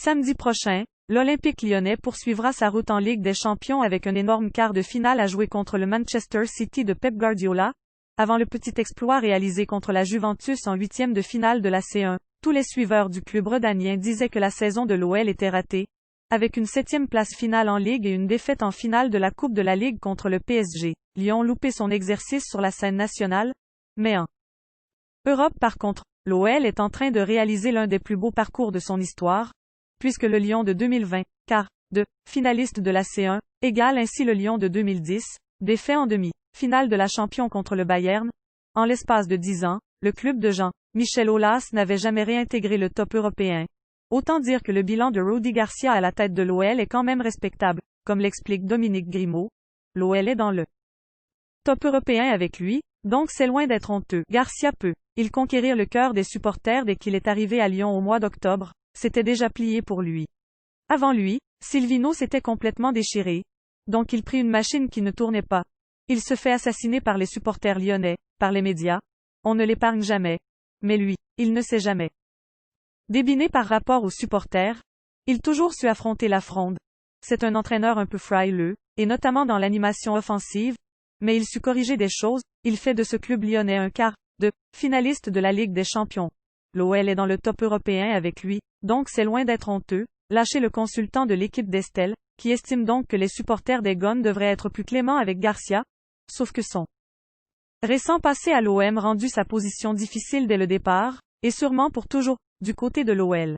Samedi prochain, l'Olympique lyonnais poursuivra sa route en Ligue des Champions avec un énorme quart de finale à jouer contre le Manchester City de Pep Guardiola, avant le petit exploit réalisé contre la Juventus en huitième de finale de la C1. Tous les suiveurs du club rhodanien disaient que la saison de l'OL était ratée, avec une 7e place finale en Ligue et une défaite en finale de la Coupe de la Ligue contre le PSG. Lyon loupait son exercice sur la scène nationale, mais en Europe par contre, l'OL est en train de réaliser l'un des plus beaux parcours de son histoire, puisque le Lyon de 2020, quart de finaliste de la C1, égale ainsi le Lyon de 2010, défait en demi-finale de la Champions contre le Bayern. En l'espace de 10 ans, le club de Jean-Michel Aulas n'avait jamais réintégré le top européen. Autant dire que le bilan de Rudy Garcia à la tête de l'OL est quand même respectable, comme l'explique Dominique Grimaud. L'OL est dans le top européen avec lui, donc c'est loin d'être honteux. Garcia peut-il conquérir le cœur des supporters dès qu'il est arrivé à Lyon au mois d'octobre? C'était déjà plié pour lui. Avant lui, Silvino s'était complètement déchiré. Donc il prit une machine qui ne tournait pas. Il se fait assassiner par les supporters lyonnais, par les médias. On ne l'épargne jamais. Mais lui, il ne s'est jamais débiné par rapport aux supporters. Il toujours su affronter la fronde. C'est un entraîneur un peu frileux, et notamment dans l'animation offensive, mais il sut corriger des choses. Il fait de ce club lyonnais un quart de finaliste de la Ligue des Champions. L'OL est dans le top européen avec lui, donc c'est loin d'être honteux. Lâchez le consultant de l'équipe d'Estelle, qui estime donc que les supporters des Gones devraient être plus cléments avec Garcia. Sauf que son récent passé à l'OM rendu sa position difficile dès le départ, et sûrement pour toujours, du côté de l'OL.